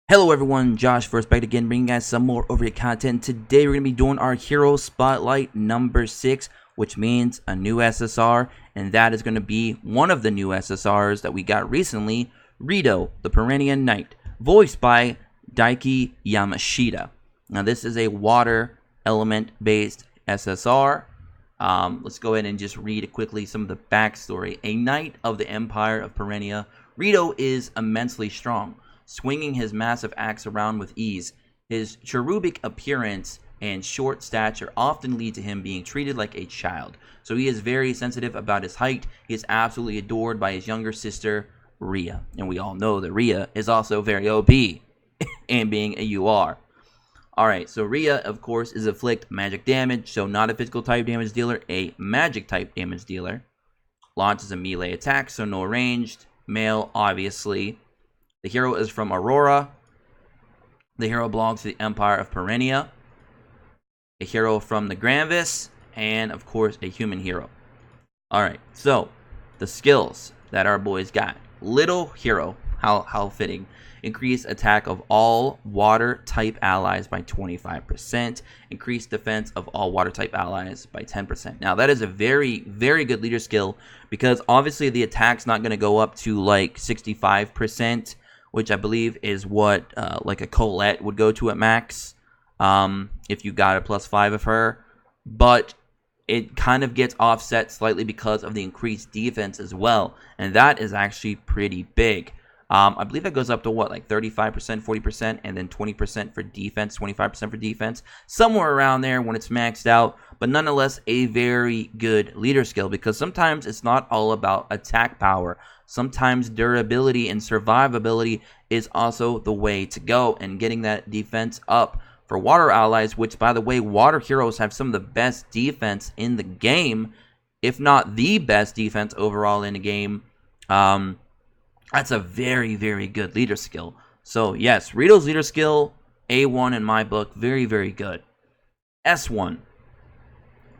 Hello everyone, Josh first back again, bringing you guys some more OverHit content. Today we're going to be doing our Hero Spotlight number 6, which means a new SSR, and that is going to be one of the new SSRs that we got recently, Rito, the Perennial Knight, voiced by Daiki Yamashita. Now this is a water element based SSR. Let's go ahead and just read quickly some of the backstory. A knight of the Empire of Perennia, Rito is immensely strong, swinging his massive axe around with ease. His cherubic appearance and short stature often lead to him being treated like a child. So he is very sensitive about his height. He is absolutely adored by his younger sister, Rhea. And we all know that Rhea is also very OP and being a UR. Alright, so Rhea, of course, is afflict magic damage. So not a physical type damage dealer, a magic type damage dealer. Launches a melee attack, so no ranged. Male, obviously. The hero is from Aurora. The hero belongs to the Empire of Perennia. A hero from the Granvis. And, of course, a human hero. Alright, so the skills that our boys got. Little hero, how fitting. Increase attack of all water type allies by 25%. Increase defense of all water type allies by 10%. Now that is a very, very good leader skill, because obviously the attack's not going to go up to like 65%, which I believe is what like a Colette would go to at max if you got a +5 of her. But it kind of gets offset slightly because of the increased defense as well, and that is actually pretty big. I believe that goes up to what, like 35%, 40%, and then 20% for defense, 25% for defense, somewhere around there when it's maxed out. But nonetheless, a very good leader skill, because sometimes it's not all about attack power. Sometimes durability and survivability is also the way to go, and getting that defense up for water allies, which, by the way, water heroes have some of the best defense in the game, if not the best defense overall in the game. That's a very, very good leader skill. So, yes, Rito's leader skill, A1 in my book, very, very good. S1,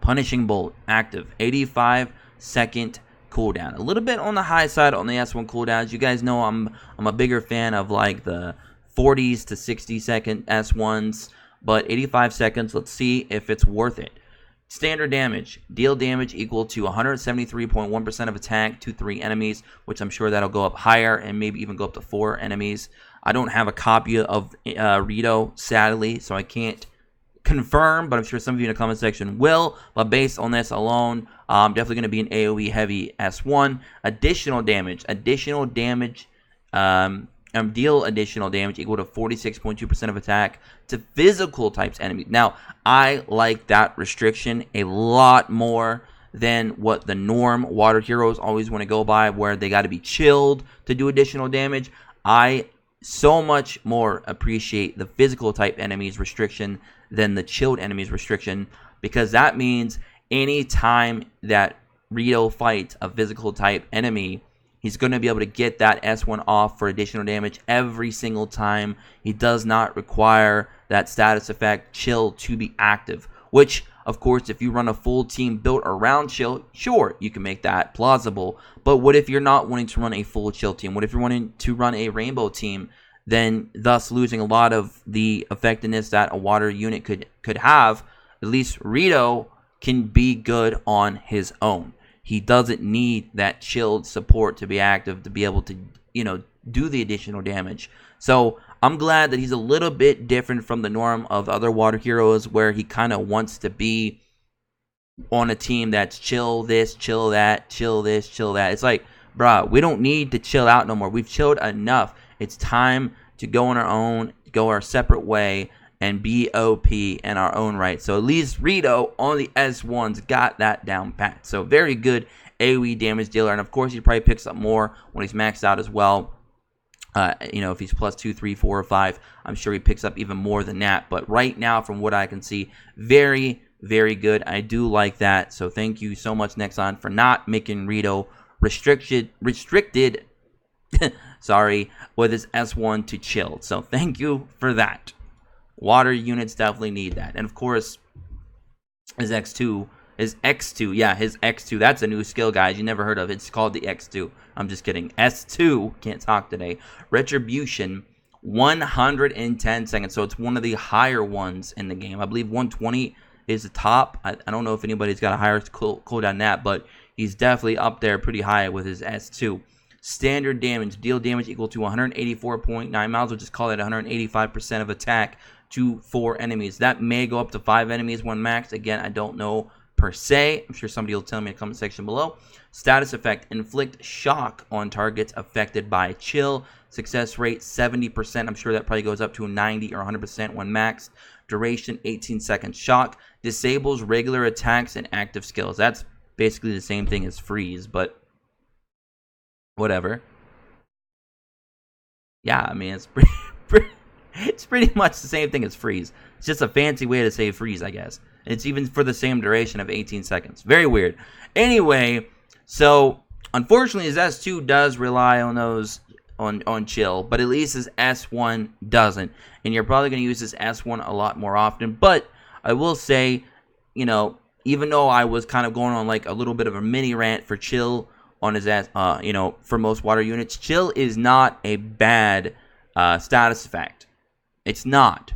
Punishing Bolt, active, 85-second cooldown. A little bit on the high side on the S1 cooldowns. You guys know I'm a bigger fan of like the 40s to 60-second S1s, but 85 seconds, let's see if it's worth it. Standard damage. Deal damage equal to 173.1% of attack to 3 enemies, which I'm sure that'll go up higher and maybe even go up to 4 enemies. I don't have a copy of Rito, sadly, so I can't confirm, but I'm sure some of you in the comment section will. But based on this alone, definitely going to be an AoE heavy S1. Additional damage. Deal additional damage equal to 46.2% of attack to physical types enemies. Now, I like that restriction a lot more than what the norm water heroes always want to go by, where they got to be chilled to do additional damage. I so much more appreciate the physical type enemies restriction than the chilled enemies restriction, because that means any time that Rito fights a physical type enemy, he's going to be able to get that S1 off for additional damage every single time. He does not require that status effect chill to be active, which, of course, if you run a full team built around chill, sure, you can make that plausible. But what if you're not wanting to run a full chill team? What if you're wanting to run a rainbow team, then thus losing a lot of the effectiveness that a water unit could have? At least Rito can be good on his own. He doesn't need that chilled support to be active to be able to, do the additional damage. So I'm glad that he's a little bit different from the norm of other water heroes, where he kind of wants to be on a team that's chill this, chill that, chill this, chill that. It's like, bruh, we don't need to chill out no more. We've chilled enough. It's time to go on our own, go our separate way, and be OP in our own right. So at least Rito on the S1s got that down pat. So very good AoE damage dealer. And of course, he probably picks up more when he's maxed out as well. If he's +2, 3, 4, or 5, I'm sure he picks up even more than that. But right now, from what I can see, very, very good. I do like that. So thank you so much, Nexon, for not making Rito restricted sorry, with his S1 to chill. So thank you for that. Water units definitely need that. And of course, his X2, that's a new skill, guys. You never heard of it. It's called the X2. I'm just kidding. S2, can't talk today. Retribution 110 seconds. So it's one of the higher ones in the game. I believe 120 is the top. I don't know if anybody's got a higher cooldown than that, but he's definitely up there pretty high with his S2. Standard damage, deal damage equal to 184.9. Might as well just call it 185% of attack to 4 enemies. That may go up to 5 enemies when maxed. Again, I don't know per se. I'm sure somebody will tell me in the comment section below. Status effect, inflict shock on targets affected by chill. Success rate 70%. I'm sure that probably goes up to 90 or 100% when maxed. Duration 18 seconds. Shock disables regular attacks and active skills. That's basically the same thing as freeze, but whatever. Yeah, I mean, it's pretty much the same thing as freeze. It's just a fancy way to say freeze, I guess. And it's even for the same duration of 18 seconds. Very weird. Anyway, so unfortunately his S2 does rely on those on chill, but at least his S1 doesn't. And you're probably going to use his S1 a lot more often. But I will say, you know, even though I was kind of going on like a little bit of a mini rant for chill on his S, you know, for most water units, chill is not a bad status effect. It's not.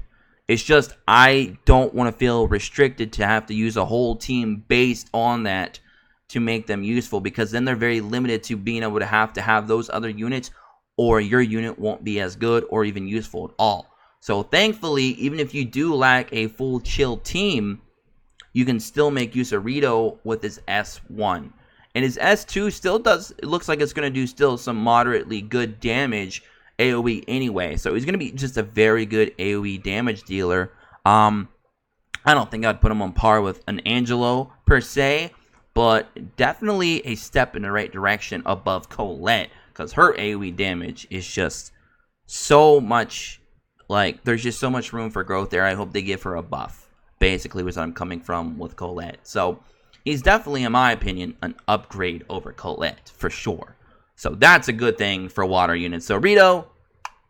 It's just I don't want to feel restricted to have to use a whole team based on that to make them useful, because then they're very limited to being able to have those other units, or your unit won't be as good or even useful at all. So thankfully, even if you do lack a full chill team, you can still make use of Rito with his S1. And his S2 still does, it looks like it's going to do still some moderately good damage AoE anyway. So he's going to be just a very good AoE damage dealer. I don't think I'd put him on par with an Angelo per se, but definitely a step in the right direction above Colette, because her AoE damage is just so much, like, there's just so much room for growth there. I hope they give her a buff, basically, was what I'm coming from with Colette. So he's definitely, in my opinion, an upgrade over Colette, for sure. So that's a good thing for water units. So Rito,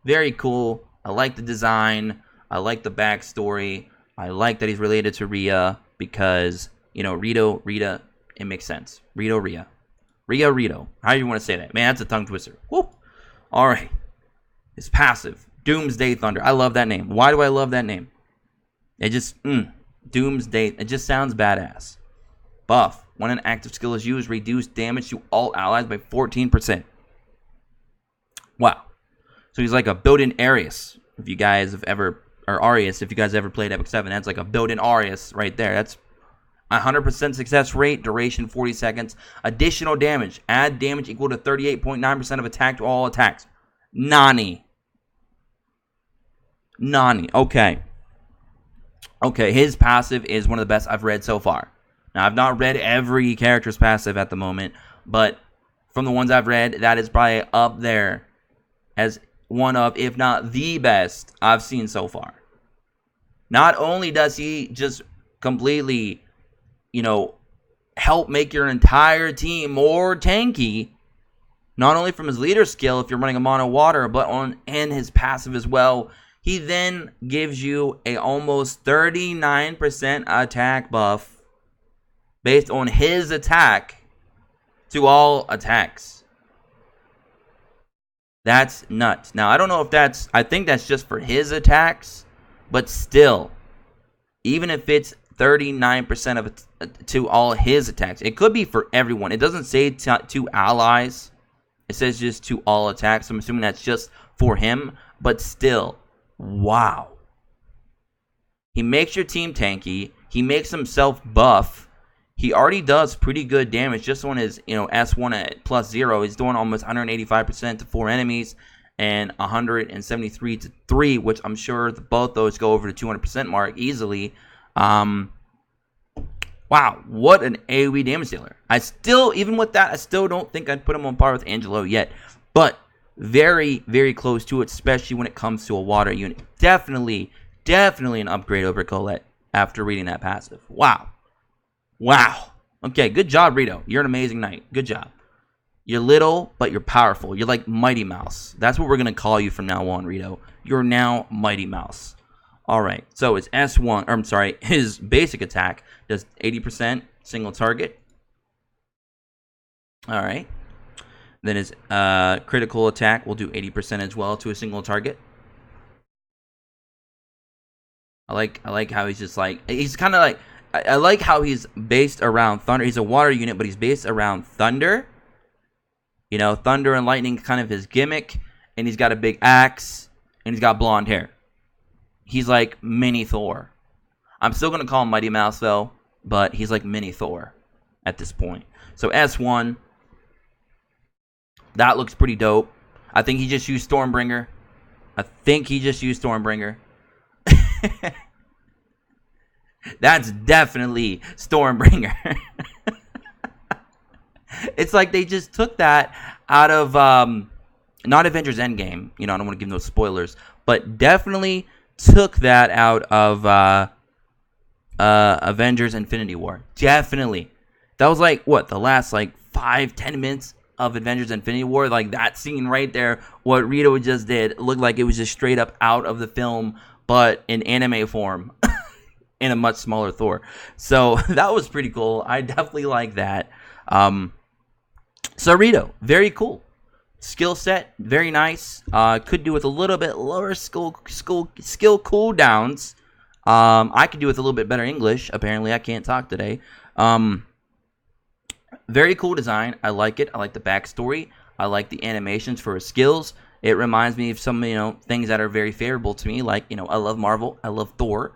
very cool. I like the design. I like the backstory. I like that he's related to Rhea, because, you know, Rito, Rita, it makes sense. Rito, Rhea. Rhea, Rito. How do you want to say that? Man, that's a tongue twister. Woo! All right. His passive, Doomsday Thunder. I love that name. Why do I love that name? It just, Doomsday. It just sounds badass. Buff. When an active skill is used, reduce damage to all allies by 14%. Wow. So he's like a built-in Arius. If you guys have ever, or Arius, if you guys ever played Epic 7, that's like a built-in Arius right there. That's 100% success rate, duration 40 seconds. Additional damage. Add damage equal to 38.9% of attack to all attacks. Nani. Okay. Okay, his passive is one of the best I've read so far. Now, I've not read every character's passive at the moment, but from the ones I've read, that is probably up there as one of, if not the best I've seen so far. Not only does he just completely, you know, help make your entire team more tanky, not only from his leader skill if you're running a mono water, but and his passive as well. He then gives you a almost 39% attack buff based on his attack to all attacks. That's nuts. Now, I don't know if that's, I think that's just for his attacks, but still, even if it's 39% of it to all his attacks, it could be for everyone. It doesn't say to allies. It says just to all attacks. I'm assuming that's just for him, but still, wow. He makes your team tanky. He makes himself buff. He already does pretty good damage just on his, you know, S1 at +0. He's doing almost 185% to 4 enemies and 173 to 3, which I'm sure both those go over the 200% mark easily. Wow, what an AoE damage dealer. I still, even with that, I still don't think I'd put him on par with Angelo yet. But very, very close to it, especially when it comes to a water unit. Definitely an upgrade over Colette after reading that passive. Wow. Okay, good job, Rito. You're an amazing knight. Good job. You're little, but you're powerful. You're like Mighty Mouse. That's what we're going to call you from now on, Rito. You're now Mighty Mouse. All right, so his S1, or I'm sorry, his basic attack does 80% single target. All right. Then his critical attack will do 80% as well to a single target. I like how he's just like, he's kind of like, I like how he's based around thunder. He's a water unit, but he's based around thunder. You know, thunder and lightning, kind of his gimmick. And he's got a big axe, and he's got blonde hair. He's like mini Thor. I'm still going to call him Mighty Mouse, though, but he's like mini Thor at this point. So S1, that looks pretty dope. I think he just used Stormbringer. That's definitely Stormbringer. It's like they just took that out of, not Avengers Endgame. You know, I don't want to give no spoilers, but definitely took that out of Avengers Infinity War. Definitely. That was like, what, the last like 5-10 minutes of Avengers Infinity War? Like that scene right there, what Rito just did, looked like it was just straight up out of the film, but in anime form. In a much smaller Thor. So that was pretty cool. I definitely like that. So Rito, very cool. Skill set, very nice. Could do with a little bit lower skill cooldowns. I could do with a little bit better English. Apparently, I can't talk today. Very cool design. I like it. I like the backstory. I like the animations for his skills. It reminds me of some, things that are very favorable to me. Like, I love Marvel. I love Thor.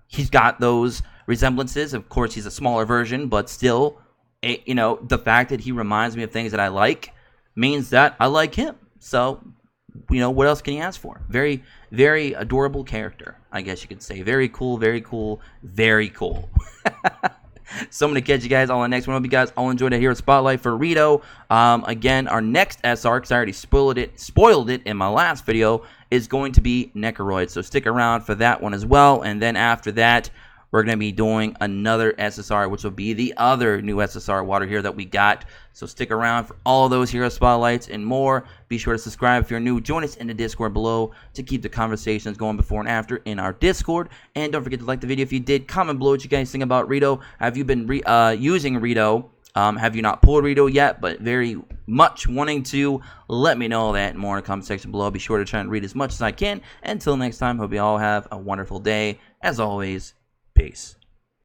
He's got those resemblances. Of course, he's a smaller version, but still, the fact that he reminds me of things that I like means that I like him. So, what else can you ask for? Very, very adorable character, I guess you could say. Very cool, very cool, very cool. So I'm going to catch you guys all on the next one. I hope you guys all enjoyed a Hero Spotlight for Rito. Again, our next SR, because I already spoiled it in my last video, is going to be Necroid. So stick around for that one as well. And then after that, we're going to be doing another SSR, which will be the other new SSR water hero that we got. So stick around for all those hero spotlights and more. Be sure to subscribe if you're new. Join us in the Discord below to keep the conversations going before and after in our Discord. And don't forget to like the video if you did. Comment below what you guys think about Rito. Have you been using Rito? Have you not pulled Rito yet, but very much wanting to? Let me know that more in the comment section below. I'll be sure to try and read as much as I can. Until next time, hope you all have a wonderful day. As always, peace.